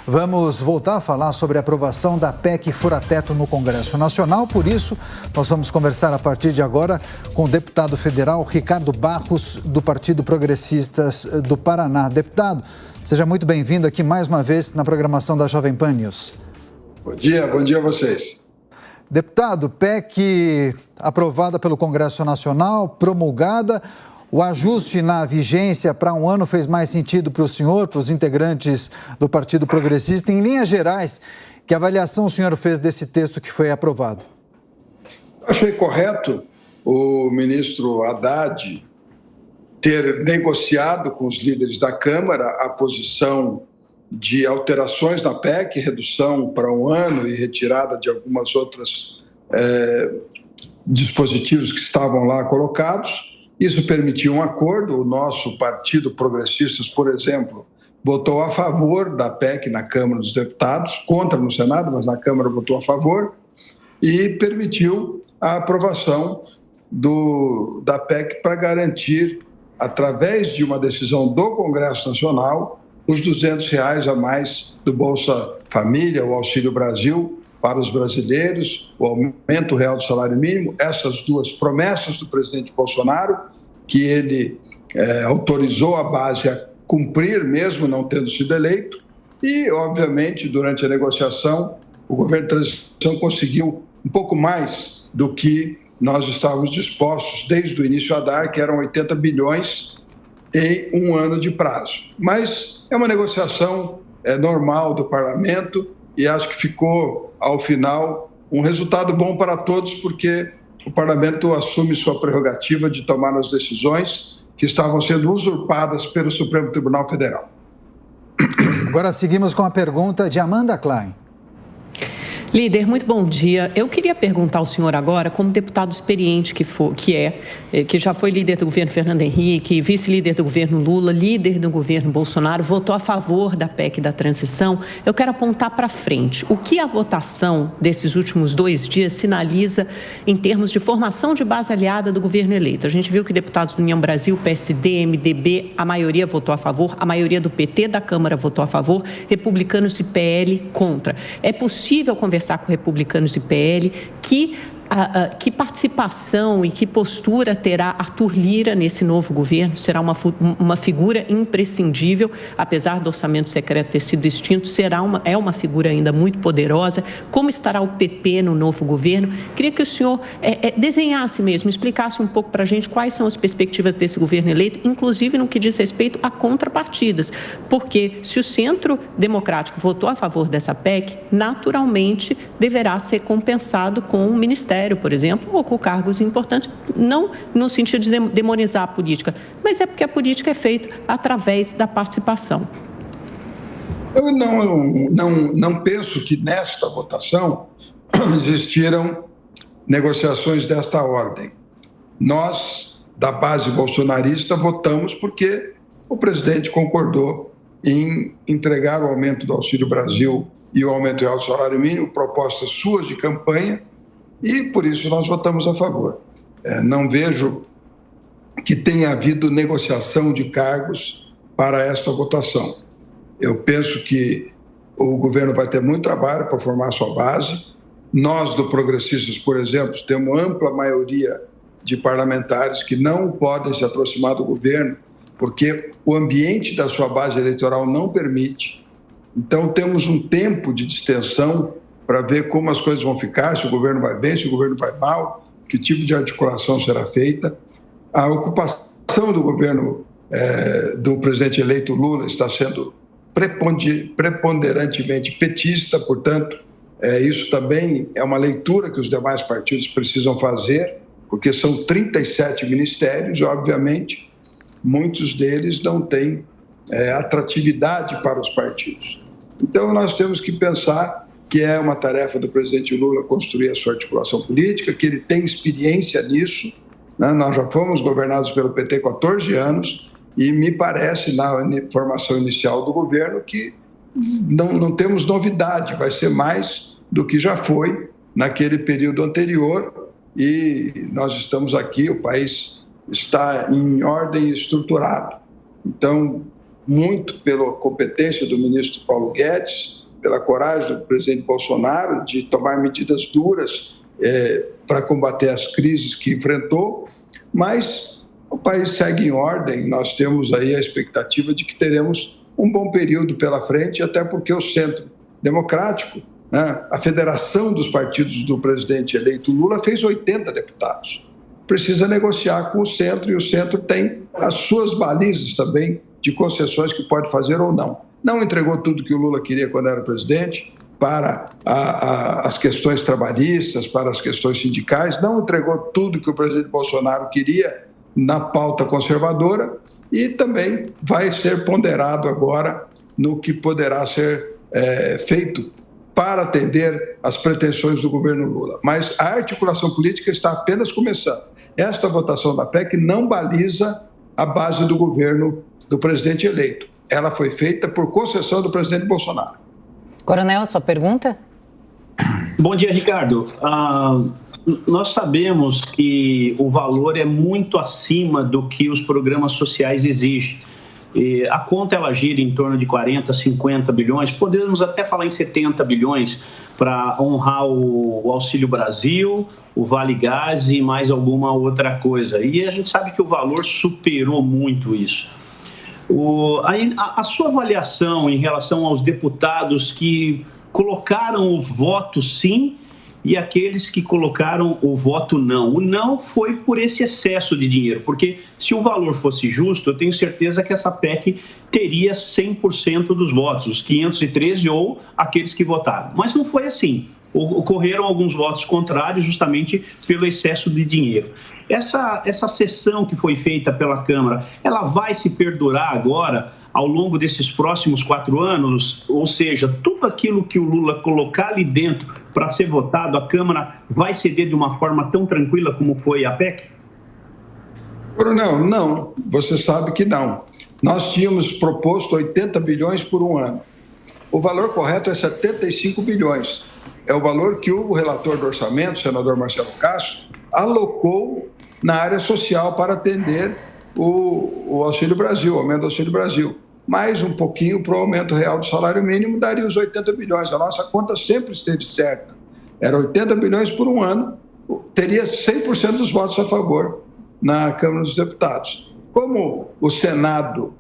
Vamos voltar a falar sobre a aprovação da PEC Fura-Teto no Congresso Nacional. Por isso, nós vamos conversar a partir de agora com o deputado federal Ricardo Barros, do Partido Progressistas do Paraná. Deputado, seja muito bem-vindo aqui mais uma vez na programação da Jovem Pan News. Bom dia a vocês. Deputado, PEC aprovada pelo Congresso Nacional, promulgada. O ajuste na vigência para um ano fez mais sentido para o senhor, para os integrantes do Partido Progressista. Em linhas gerais, que avaliação o senhor fez desse texto que foi aprovado? Achei correto o ministro Haddad ter negociado com os líderes da Câmara a posição de alterações na PEC, redução para um ano e retirada de algumas outras dispositivos que estavam lá colocados. Isso permitiu um acordo. O nosso Partido Progressistas, por exemplo, votou a favor da PEC na Câmara dos Deputados, contra no Senado, mas na Câmara votou a favor, e permitiu a aprovação da PEC para garantir, através de uma decisão do Congresso Nacional, os R$200 a mais do Bolsa Família, o Auxílio Brasil, para os brasileiros, o aumento real do salário mínimo, essas duas promessas do presidente Bolsonaro, que ele autorizou a base a cumprir, mesmo não tendo sido eleito, e, obviamente, durante a negociação, o governo de transição conseguiu um pouco mais do que nós estávamos dispostos, desde o início a dar, que eram 80 bilhões em um ano de prazo. Mas é uma negociação normal do parlamento, e acho que ficou, ao final, um resultado bom para todos, porque o parlamento assume sua prerrogativa de tomar as decisões que estavam sendo usurpadas pelo Supremo Tribunal Federal. Agora seguimos com a pergunta de Amanda Klein. Líder, muito bom dia. Eu queria perguntar ao senhor agora, como deputado experiente que já foi líder do governo Fernando Henrique, vice-líder do governo Lula, líder do governo Bolsonaro, votou a favor da PEC da transição. Eu quero apontar para frente. O que a votação desses últimos 2 dias sinaliza em termos de formação de base aliada do governo eleito? A gente viu que deputados do União Brasil, PSD, MDB, a maioria votou a favor, a maioria do PT da Câmara votou a favor, republicanos e PL contra. É possível conversar com republicanos e PL, que participação e que postura terá Arthur Lira nesse novo governo? Será uma figura imprescindível, apesar do orçamento secreto ter sido extinto, é uma figura ainda muito poderosa. Como estará o PP no novo governo? Queria que o senhor desenhasse mesmo, explicasse um pouco para a gente quais são as perspectivas desse governo eleito, inclusive no que diz respeito a contrapartidas, porque se o Centro Democrático votou a favor dessa PEC, naturalmente deverá ser compensado com o Ministério, por exemplo, ou com cargos importantes, não no sentido de demonizar a política, mas é porque a política é feita através da participação. Eu não penso que nesta votação existiram negociações desta ordem. Nós, da base bolsonarista, votamos porque o presidente concordou em entregar o aumento do Auxílio Brasil e o aumento real do salário mínimo, propostas suas de campanha, e por isso nós votamos a favor. Não vejo que tenha havido negociação de cargos para esta votação. Eu penso que o governo vai ter muito trabalho para formar sua base. Nós, do Progressistas, por exemplo, temos ampla maioria de parlamentares que não podem se aproximar do governo porque o ambiente da sua base eleitoral não permite. Então, temos um tempo de distensão para ver como as coisas vão ficar, se o governo vai bem, se o governo vai mal, que tipo de articulação será feita. A ocupação do governo do presidente eleito Lula está sendo preponderantemente petista, portanto, isso também é uma leitura que os demais partidos precisam fazer, porque são 37 ministérios e, obviamente, muitos deles não têm atratividade para os partidos. Então, nós temos que pensar que é uma tarefa do presidente Lula construir a sua articulação política, que ele tem experiência nisso, né? Nós já fomos governados pelo PT 14 anos e me parece, na formação inicial do governo, que não temos novidade, vai ser mais do que já foi naquele período anterior, e nós estamos aqui, o país está em ordem estruturado. Então, muito pela competência do ministro Paulo Guedes, pela coragem do presidente Bolsonaro de tomar medidas duras para combater as crises que enfrentou, mas o país segue em ordem. Nós temos aí a expectativa de que teremos um bom período pela frente, até porque o Centro Democrático, né, a federação dos partidos do presidente eleito Lula, fez 80 deputados. Precisa negociar com o Centro, e o Centro tem as suas balizas também de concessões que pode fazer ou não. Não entregou tudo que o Lula queria quando era presidente, para as questões trabalhistas, para as questões sindicais, não entregou tudo que o presidente Bolsonaro queria na pauta conservadora, e também vai ser ponderado agora no que poderá ser feito para atender às pretensões do governo Lula. Mas a articulação política está apenas começando. Esta votação da PEC não baliza a base do governo do presidente eleito. Ela foi feita por concessão do presidente Bolsonaro. Coronel, sua pergunta? Bom dia, Ricardo. Nós sabemos que o valor é muito acima do que os programas sociais exigem. A conta ela gira em torno de 40, 50 bilhões, podemos até falar em 70 bilhões para honrar o Auxílio Brasil, o Vale Gás e mais alguma outra coisa. E a gente sabe que o valor superou muito isso. A sua avaliação em relação aos deputados que colocaram o voto sim e aqueles que colocaram o voto não. O não foi por esse excesso de dinheiro, porque se o valor fosse justo, eu tenho certeza que essa PEC teria 100% dos votos, os 513 ou aqueles que votaram. Mas não foi assim. Ocorreram alguns votos contrários justamente pelo excesso de dinheiro. Essa sessão que foi feita pela Câmara, ela vai se perdurar agora ao longo desses próximos 4 anos? Ou seja, tudo aquilo que o Lula colocar ali dentro para ser votado, a Câmara vai ceder de uma forma tão tranquila como foi a PEC? Coronel, não. Você sabe que não. Nós tínhamos proposto 80 bilhões por um ano. O valor correto é 75 bilhões. É o valor que o relator do orçamento, o senador Marcelo Castro, alocou na área social para atender o Auxílio Brasil, o aumento do Auxílio Brasil. Mais um pouquinho para o aumento real do salário mínimo, daria os 80 bilhões. A nossa conta sempre esteve certa. Era 80 bilhões por um ano, teria 100% dos votos a favor na Câmara dos Deputados. Como o Senado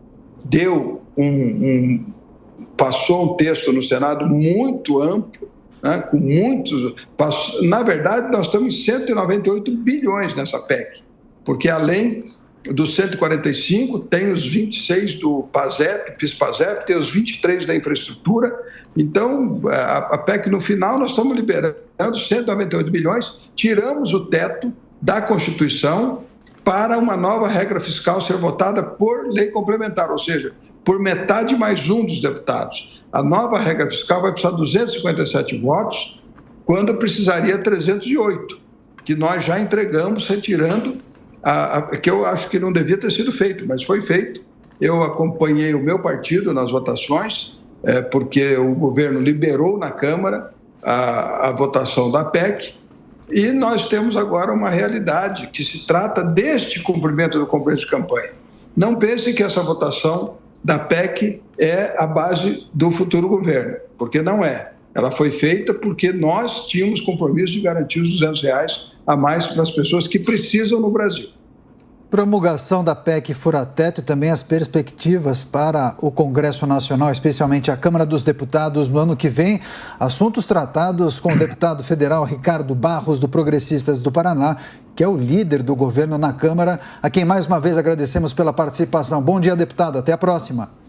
passou um texto no Senado muito amplo, né, com muitos... Na verdade, nós estamos em 198 bilhões nessa PEC, porque além dos 145, tem os 26 do PIS/PASEP, tem os 23 da infraestrutura. Então, a PEC, no final, nós estamos liberando 198 bilhões, tiramos o teto da Constituição para uma nova regra fiscal ser votada por lei complementar, ou seja, por metade mais um dos deputados. A nova regra fiscal vai precisar de 257 votos, quando precisaria 308, que nós já entregamos, retirando, que eu acho que não devia ter sido feito, mas foi feito. Eu acompanhei o meu partido nas votações, porque o governo liberou na Câmara a votação da PEC, e nós temos agora uma realidade que se trata deste cumprimento do compromisso de campanha. Não pensem que essa votação da PEC é a base do futuro governo, porque não é. Ela foi feita porque nós tínhamos compromisso de garantir os R$200 a mais para as pessoas que precisam no Brasil. Promulgação da PEC fura-teto e também as perspectivas para o Congresso Nacional, especialmente a Câmara dos Deputados, no ano que vem. Assuntos tratados com o deputado federal Ricardo Barros, do Progressistas do Paraná, que é o líder do governo na Câmara, a quem mais uma vez agradecemos pela participação. Bom dia, deputado. Até a próxima.